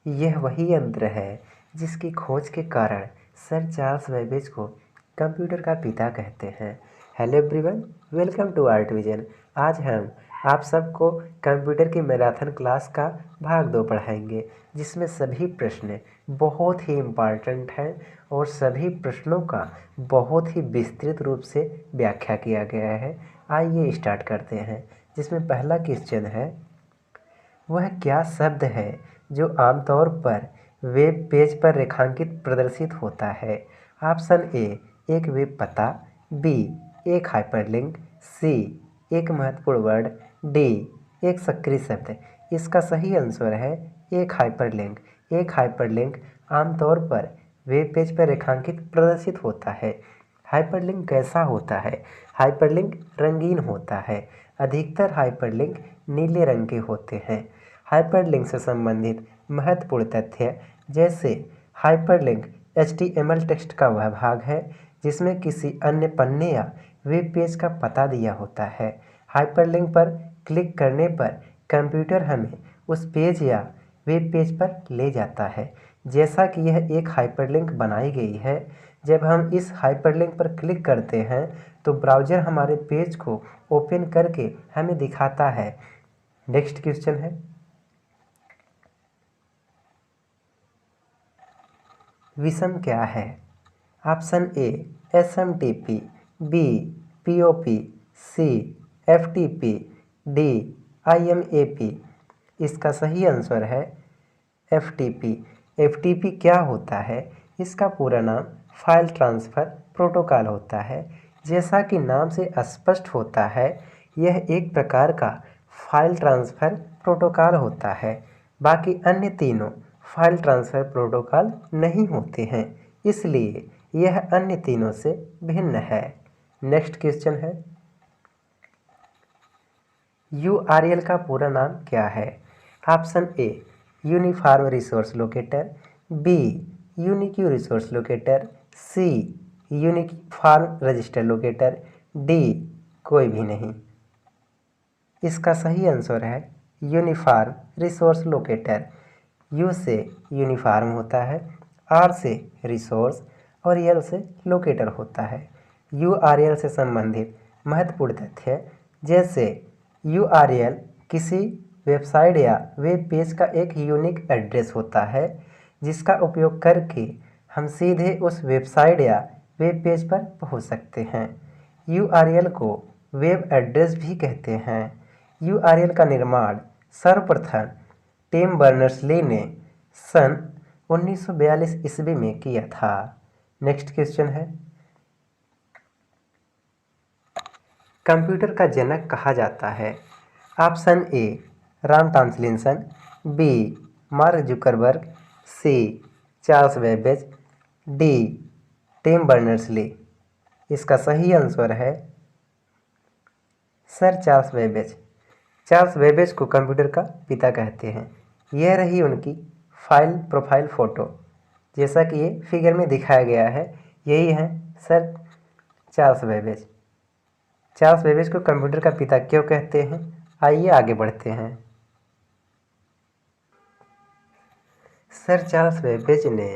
यह वही यंत्र है जिसकी खोज के कारण सर चार्ल्स बेबेज को कंप्यूटर का पिता कहते हैं। Hello everyone, welcome to Art Vision. आज हम आप सबको कंप्यूटर की मैराथन क्लास का भाग 2 पढ़ाएंगे, जिसमें सभी प्रश्न बहुत ही इम्पॉर्टेंट हैं और सभी प्रश्नों का बहुत ही विस्तृत रूप से व्याख्या किया गया है। आइए स्टार्ट करते हैं। जिसमें पहला क्वेश्चन है, वह क्या शब्द है जो आमतौर पर वेब पेज पर रेखांकित प्रदर्शित होता है? ऑप्शन ए एक वेब पता, बी एक हाइपरलिंक, सी एक महत्वपूर्ण वर्ड, डी एक सक्रिय शब्द। इसका सही आंसर है एक हाइपरलिंक। एक हाइपरलिंक आमतौर पर वेब पेज पर रेखांकित प्रदर्शित होता है। हाइपरलिंक कैसा होता है? हाइपरलिंक रंगीन होता है। अधिकतर हाइपरलिंक नीले रंग के होते हैं। हाइपरलिंक से संबंधित महत्वपूर्ण तथ्य, जैसे हाइपरलिंक HTML टेक्स्ट का वह भाग है जिसमें किसी अन्य पन्ने या वेब पेज का पता दिया होता है। हाइपरलिंक पर क्लिक करने पर कंप्यूटर हमें उस पेज या वेब पेज पर ले जाता है। जैसा कि यह एक हाइपरलिंक बनाई गई है, जब हम इस हाइपरलिंक पर क्लिक करते हैं तो ब्राउज़र हमारे पेज को ओपन करके हमें दिखाता है। नेक्स्ट क्वेश्चन है, विषम क्या है? Option A SMTP, B POP, C FTP, D IMAP। इसका सही आंसर है FTP। FTP क्या होता है? इसका पूरा नाम फाइल ट्रांसफ़र प्रोटोकॉल होता है। जैसा कि नाम से स्पष्ट होता है, यह एक प्रकार का फाइल ट्रांसफ़र प्रोटोकॉल होता है। बाकी अन्य तीनों फाइल ट्रांसफ़र प्रोटोकॉल नहीं होते हैं, इसलिए यह अन्य तीनों से भिन्न है। नेक्स्ट क्वेश्चन है, URL का पूरा नाम क्या है? Option A uniform resource locator, B unique resource locator, C uniform register locator, D कोई भी नहीं। इसका सही आंसर है यूनिफॉर्म रिसोर्स लोकेटर। यू से यूनिफॉर्म होता है, आर से रिसोर्स और एल से लोकेटर होता है। URL से संबंधित महत्वपूर्ण तथ्य, जैसे URL किसी वेबसाइट या वेब पेज का एक यूनिक एड्रेस होता है, जिसका उपयोग करके हम सीधे उस वेबसाइट या वेब पेज पर पहुंच सकते हैं। URL को वेब एड्रेस भी कहते हैं। URL का निर्माण सर्वप्रथम टिम बर्नर्स-ली ने सन 1942 ईस्वी में किया था। नेक्स्ट क्वेश्चन है, कंप्यूटर का जनक कहा जाता है? Option A Ram Tomlinson, B Mark Zuckerberg, C Charles Babbage, D Tim Berners-Lee. इसका सही आंसर है sir Charles Babbage. Charles Babbage को कंप्यूटर का पिता कहते हैं। यह रही उनकी प्रोफाइल फ़ोटो, जैसा कि ये फिगर में दिखाया गया है, यही है sir Charles Babbage. Charles Babbage को कंप्यूटर का पिता क्यों कहते हैं? आइए आगे बढ़ते हैं। सर चार्ल्स बेबेज ने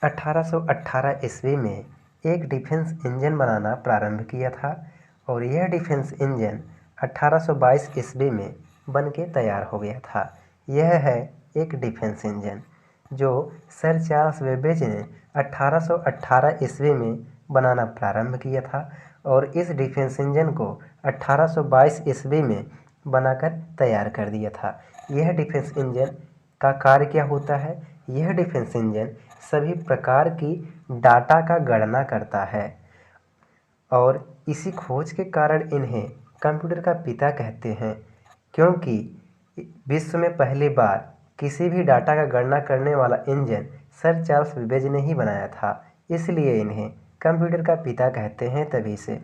1818 ईस्वी में एक डिफेंस इंजन बनाना प्रारंभ किया था और यह डिफेंस इंजन 1822 ईस्वी में बन के तैयार हो गया था। यह है एक डिफेंस इंजन जो सर चार्ल्स बेबेज ने 1818 ईस्वी में बनाना प्रारंभ किया था और इस डिफेंस इंजन को 1822 ईस्वी में बनाकर तैयार कर दिया था। यह डिफेंस इंजन का कार्य क्या होता है? यह डिफेंस इंजन सभी प्रकार की डाटा का गणना करता है और इसी खोज के कारण इन्हें कंप्यूटर का पिता कहते हैं, क्योंकि विश्व में पहली बार किसी भी डाटा का गणना करने वाला इंजन सर चार्ल्स बेबेज ने ही बनाया था, इसलिए इन्हें कंप्यूटर का पिता कहते हैं। तभी से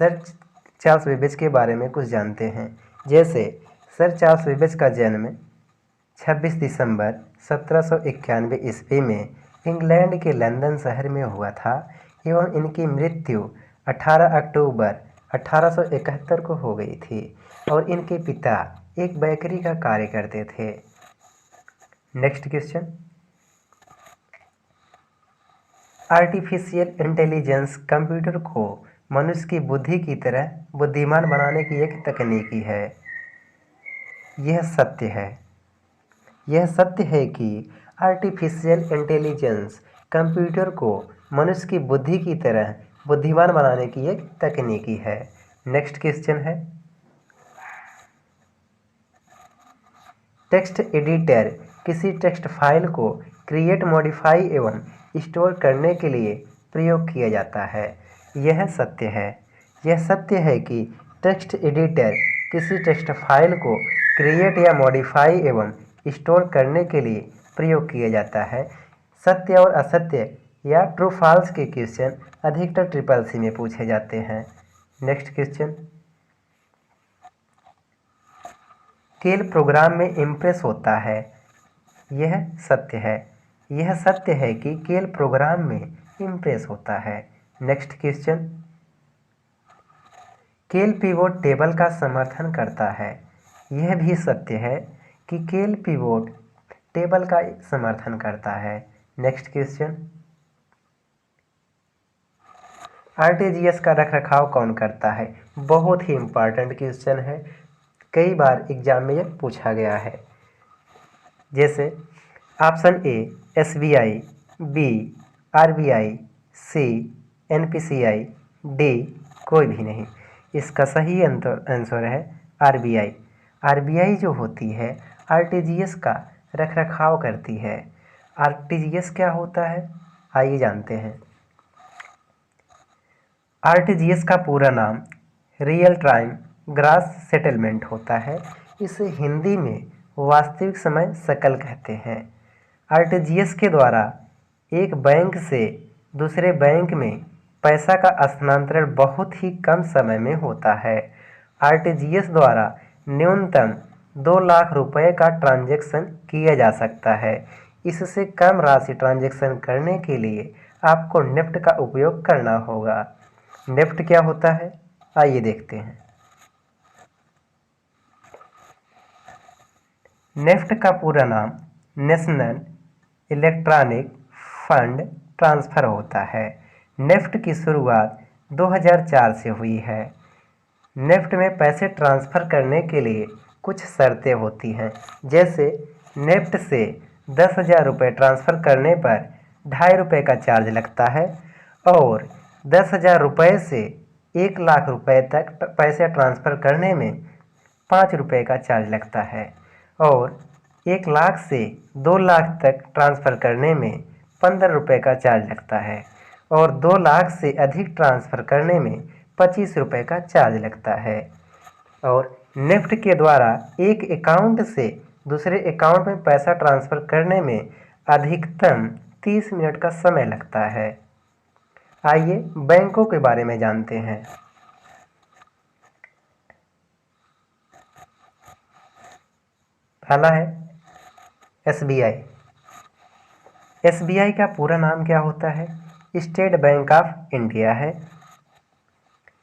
सर चार्ल्स बेबेज के बारे में कुछ जानते हैं। जैसे सर चार्ल्स बेबेज का जन्म 26 दिसंबर 1791 ईस्वी में इंग्लैंड के लंदन शहर में हुआ था एवं इनकी मृत्यु 18 अक्टूबर 1871 को हो गई थी और इनके पिता एक बेकरी का कार्य करते थे। Next question, artificial intelligence computer को मनुष्य की बुद्धि की तरह बुद्धिमान बनाने की एक तकनीकी है। यह सत्य है। यह सत्य है कि आर्टिफिशियल इंटेलिजेंस कंप्यूटर को मनुष्य की बुद्धि की तरह बुद्धिमान बनाने की एक तकनीकी है। नेक्स्ट क्वेश्चन है, टेक्स्ट एडिटर किसी टेक्स्ट फाइल को क्रिएट, मॉडिफाई एवं स्टोर करने के लिए प्रयोग किया जाता है। यह सत्य है। यह सत्य है कि टेक्स्ट एडिटर किसी टेक्स्ट फाइल को क्रिएट या मॉडिफाई एवं स्टोर करने के लिए प्रयोग किया जाता है। सत्य और असत्य या ट्रू फॉल्स के क्वेश्चन अधिकतर ट्रिपल सी में पूछे जाते हैं। नेक्स्ट क्वेश्चन, केल प्रोग्राम में इम्प्रेस होता है। यह सत्य है। यह सत्य है कि केल प्रोग्राम में इम्प्रेस होता है। नेक्स्ट क्वेश्चन, केल पिवोट टेबल का समर्थन करता है। यह भी सत्य है कि केल पिवोट टेबल का समर्थन करता है। नेक्स्ट क्वेश्चन, आरटीजीएस का रखरखाव कौन करता है? बहुत ही इम्पॉर्टेंट क्वेश्चन है, कई बार एग्जाम में यह पूछा गया है। जैसे option A SBI, B RBI, C NPCI, D कोई भी नहीं। इसका सही आंसर है आरबीआई। आरबीआई जो होती है आरटीजीएस का रखरखाव करती है। आरटीजीएस क्या होता है, आइए जानते हैं। आरटीजीएस का पूरा नाम रियल टाइम ग्रॉस सेटलमेंट होता है। इसे हिंदी में वास्तविक समय सकल कहते हैं। आरटीजीएस के द्वारा एक बैंक से दूसरे बैंक में पैसा का स्थानांतरण बहुत ही कम समय में होता है। आरटीजीएस द्वारा न्यूनतम 2 लाख रुपए का ट्रांजैक्शन किया जा सकता है। इससे कम राशि ट्रांजैक्शन करने के लिए आपको नेफ्ट का उपयोग करना होगा। नेफ्ट क्या होता है, आइए देखते हैं। नेफ्ट का पूरा नाम नेशनल इलेक्ट्रॉनिक फंड ट्रांसफ़र होता है। नेफ्ट की शुरुआत 2004 से हुई है। नेफ्ट में पैसे ट्रांसफ़र करने के लिए कुछ शर्तें होती हैं। जैसे नेफ्ट से 10,000 रुपये ट्रांसफ़र करने पर 2.5 रुपये का चार्ज लगता है और 10,000 रुपये से 1 लाख रुपये तक पैसे ट्रांसफ़र करने में 5 रुपये का चार्ज लगता है और 1 लाख से 2 लाख तक ट्रांसफ़र करने में 15 रुपये का चार्ज लगता है और 2 लाख से अधिक ट्रांसफ़र करने में 25 रुपये का चार्ज लगता है। और नेफ्ट के द्वारा एक अकाउंट से दूसरे अकाउंट में पैसा ट्रांसफ़र करने में अधिकतम 30 मिनट का समय लगता है। आइए बैंकों के बारे में जानते हैं। पहला है एसबीआई। एसबीआई का पूरा नाम क्या होता है? स्टेट बैंक ऑफ इंडिया है।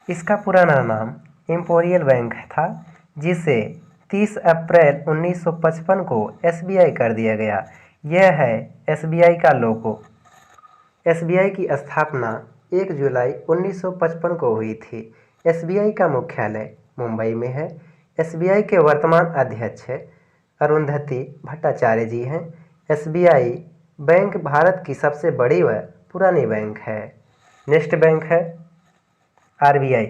इसका पुराना नाम एम्पोरियल बैंक था, जिसे 30 अप्रैल 1955 को एसबीआई कर दिया गया। यह है एसबीआई का लोगो। एसबीआई की स्थापना 1 जुलाई 1955 को हुई थी। एसबीआई का मुख्यालय मुंबई में है। एसबीआई के वर्तमान अध्यक्ष अरुंधति भट्टाचार्य जी हैं। एसबीआई बैंक भारत की सबसे बड़ी व पुरानी बैंक है। नेक्स्ट बैंक है आरबीआई।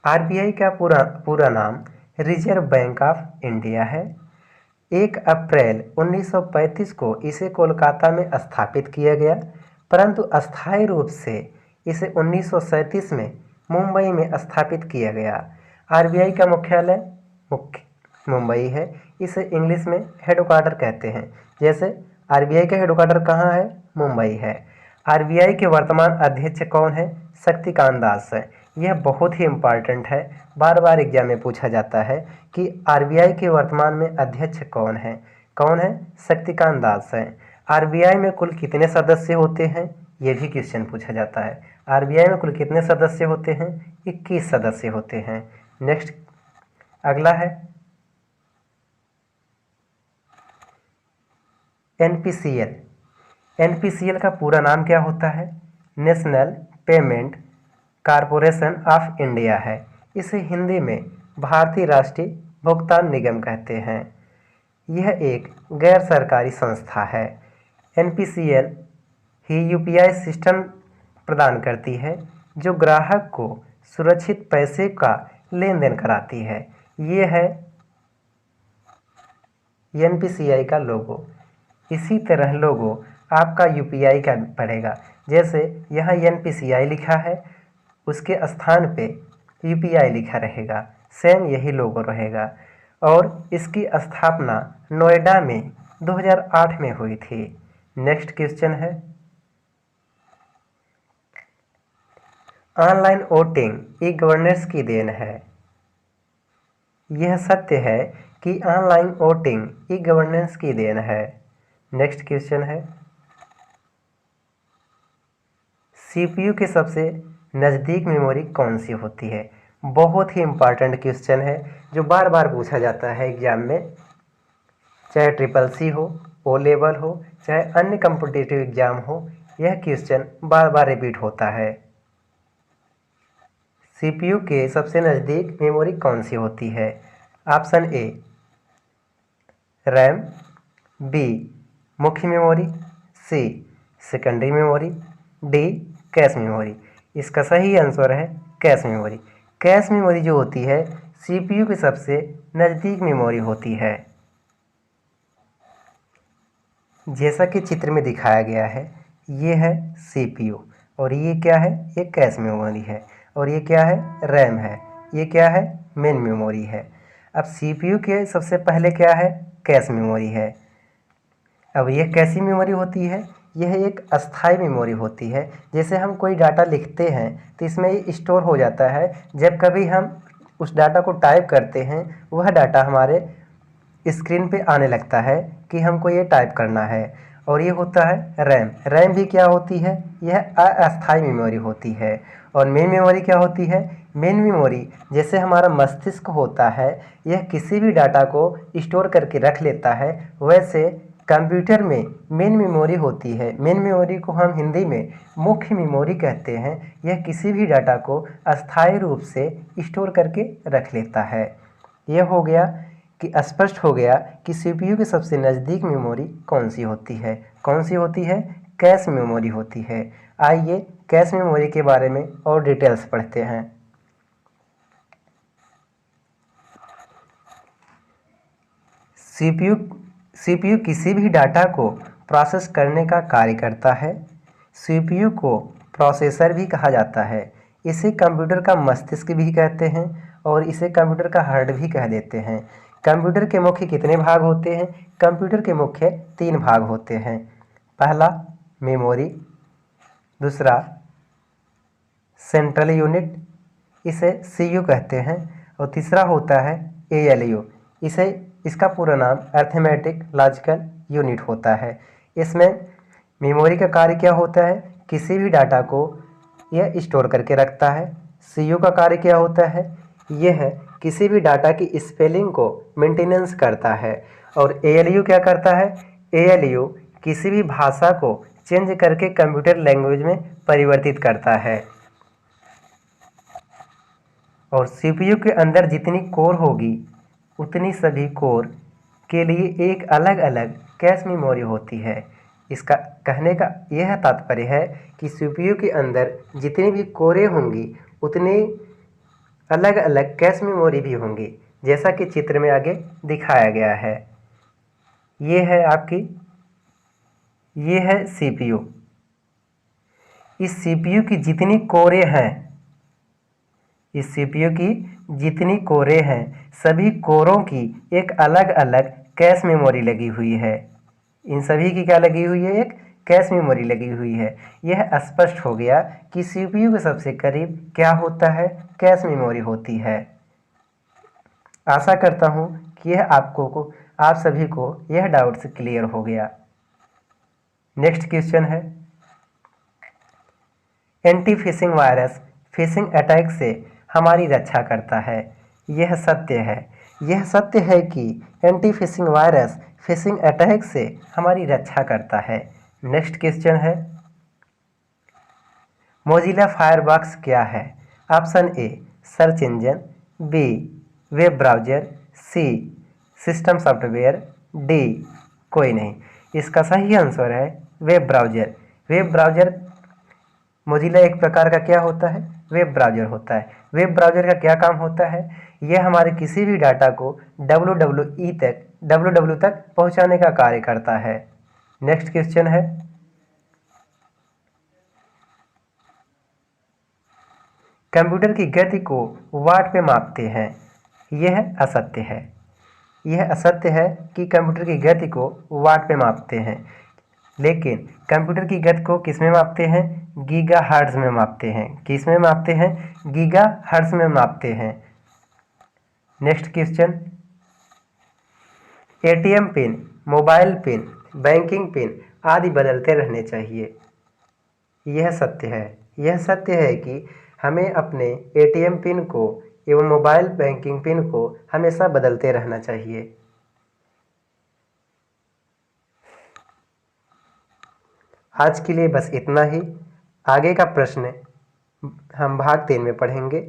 आरबीआई का पूरा नाम रिजर्व बैंक ऑफ इंडिया है। 1 अप्रैल 1935 को इसे कोलकाता में स्थापित किया गया, परंतु अस्थायी रूप से इसे 1937 में मुंबई में स्थापित किया गया। आरबीआई का मुख्यालय मुंबई है। इसे इंग्लिश में हेडक्वार्टर कहते हैं। जैसे आरबीआई का हेडक्वार्टर कहाँ है? मुंबई है। आरबीआई के वर्तमान अध्यक्ष कौन है? शक्तिकांत दास है। यह बहुत ही इम्पॉर्टेंट है, बार बार एग्जाम में पूछा जाता है कि आरबीआई के वर्तमान में अध्यक्ष कौन है? कौन है? शक्तिकांत दास है। आरबीआई में कुल कितने सदस्य होते हैं? ये भी क्वेश्चन पूछा जाता है। आरबीआई में कुल कितने सदस्य होते हैं? 21 सदस्य होते हैं। नेक्स्ट अगला है NPCL। NPCL का पूरा नाम क्या होता है? National payment corporation of India है। इसे हिंदी में भारतीय राष्ट्रीय भुगतान निगम कहते हैं। यह एक गैर सरकारी संस्था है। NPCL ही UPI सिस्टम प्रदान करती है जो ग्राहक को सुरक्षित पैसे का लेन देन कराती है। ये है NPCI का लोगो। इसी तरह लोगो आपका UPI का पड़ेगा। जैसे यहाँ NPCI लिखा है, उसके स्थान पे UPI लिखा रहेगा, सेम यही लोगो रहेगा। और इसकी स्थापना नोएडा में 2008 में हुई थी। नेक्स्ट क्वेश्चन है, ऑनलाइन वोटिंग ई गवर्नेंस की देन है। यह सत्य है कि ऑनलाइन वोटिंग ई गवर्नेंस की देन है। नेक्स्ट क्वेश्चन है, CPU के सबसे नज़दीक मेमोरी कौन सी होती है? बहुत ही इम्पॉर्टेंट क्वेश्चन है जो बार बार पूछा जाता है एग्जाम में, चाहे CCC हो, O लेवल हो, चाहे अन्य कॉम्पिटिटिव एग्जाम हो, यह क्वेश्चन बार बार रिपीट होता है। CPU के सबसे नज़दीक मेमोरी कौन सी होती है? ऑप्शन ए रैम, बी मुख्य memory, C secondary memory, D cache memory. इसका सही आंसर है कैश मेमोरी। कैश मेमोरी जो होती है CPU के सबसे नज़दीक मेमोरी होती है। जैसा कि चित्र में दिखाया गया है, ये है CPU और ये क्या है? ये कैश मेमोरी है। और ये क्या है? रैम है। ये क्या है? मेन मेमोरी है। अब CPU के सबसे पहले क्या है? कैश मेमोरी है। अब यह कैसी मेमोरी होती है? यह एक अस्थायी मेमोरी होती है। जैसे हम कोई डाटा लिखते हैं तो इसमें ये स्टोर हो जाता है। जब कभी हम उस डाटा को टाइप करते हैं, वह डाटा हमारे स्क्रीन पे आने लगता है कि हमको ये टाइप करना है। और ये होता है रैम। रैम भी क्या होती है? यह अस्थायी मेमोरी होती है। और मेन मेमोरी क्या होती है? मेन मेमोरी जैसे हमारा मस्तिष्क होता है, यह किसी भी डाटा को स्टोर करके रख लेता है, वैसे कंप्यूटर में मेन मेमोरी होती है। मेन मेमोरी को हम हिंदी में मुख्य मेमोरी कहते हैं। यह किसी भी डाटा को अस्थायी रूप से स्टोर करके रख लेता है। यह हो गया कि स्पष्ट हो गया कि CPU के सबसे नज़दीक मेमोरी कौन सी होती है। कौन सी होती है? कैश मेमोरी होती है। आइए कैश मेमोरी के बारे में और डिटेल्स पढ़ते हैं। CPU किसी भी डाटा को प्रोसेस करने का कार्य करता है। CPU को प्रोसेसर भी कहा जाता है। इसे कंप्यूटर का मस्तिष्क भी कहते हैं और इसे कंप्यूटर का हार्ट भी कह देते हैं। कंप्यूटर के मुख्य कितने भाग होते हैं? कंप्यूटर के मुख्य 3 भाग होते हैं। पहला मेमोरी, दूसरा सेंट्रल यूनिट, इसे CPU कहते हैं, और तीसरा होता है ALU। इसका पूरा नाम अर्थमेटिक लॉजिकल यूनिट होता है। इसमें मेमोरी का कार्य क्या होता है? किसी भी डाटा को यह स्टोर करके रखता है। CPU का कार्य क्या होता है? यह है किसी भी डाटा की स्पेलिंग को मेंटेनेंस करता है। और ALU क्या करता है? ALU किसी भी भाषा को चेंज करके कंप्यूटर लैंग्वेज में परिवर्तित करता है। और CPU के अंदर जितनी कोर होगी उतनी सभी कोर के लिए एक अलग अलग कैश मेमोरी होती है। इसका कहने का यह तात्पर्य है कि CPU के अंदर जितनी भी कोरें होंगी उतनी अलग अलग कैश मेमोरी भी होंगी, जैसा कि चित्र में आगे दिखाया गया है। ये है CPU। इस CPU की जितनी कोरें हैं, इस CPU की जितनी कोरें हैं, सभी कोरों की एक अलग अलग कैश मेमोरी लगी हुई है। इन सभी की क्या लगी हुई है? एक कैश मेमोरी लगी हुई है। यह स्पष्ट हो गया कि CPU के सबसे करीब क्या होता है? कैश मेमोरी होती है। आशा करता हूँ कि यह आप सभी को यह डाउट से क्लियर हो गया। नेक्स्ट क्वेश्चन है, anti phishing virus phishing attack से हमारी रक्षा करता है। यह सत्य है। यह सत्य है कि anti phishing virus phishing attack से हमारी रक्षा करता है। नेक्स्ट क्वेश्चन है, मोजिला फायरफॉक्स क्या है? Option A search engine, B web browser, C system software, D कोई नहीं। इसका सही आंसर है web browser. Web browser Mozilla एक प्रकार का क्या होता है? वेब ब्राउज़र होता है। वेब ब्राउज़र का क्या काम होता है? यह हमारे किसी भी डाटा को www तक पहुंचाने का कार्य करता है। नेक्स्ट क्वेश्चन है, कंप्यूटर की गति को वाट में मापते हैं। यह असत्य है। यह असत्य है कि कंप्यूटर की गति को वाट में मापते हैं, लेकिन कंप्यूटर की गति को किस में मापते हैं? गीगा हर्ट्ज में मापते हैं। किस में मापते हैं? गीगा हर्ट्ज में मापते हैं। Next question, ATM pin, mobile pin, banking pin आदि बदलते रहने चाहिए। यह सत्य है। यह सत्य है कि हमें अपने एटीएम पिन को एवं मोबाइल बैंकिंग पिन को हमेशा बदलते रहना चाहिए। आज के लिए बस इतना ही। आगे का प्रश्न हम भाग 3 में पढ़ेंगे।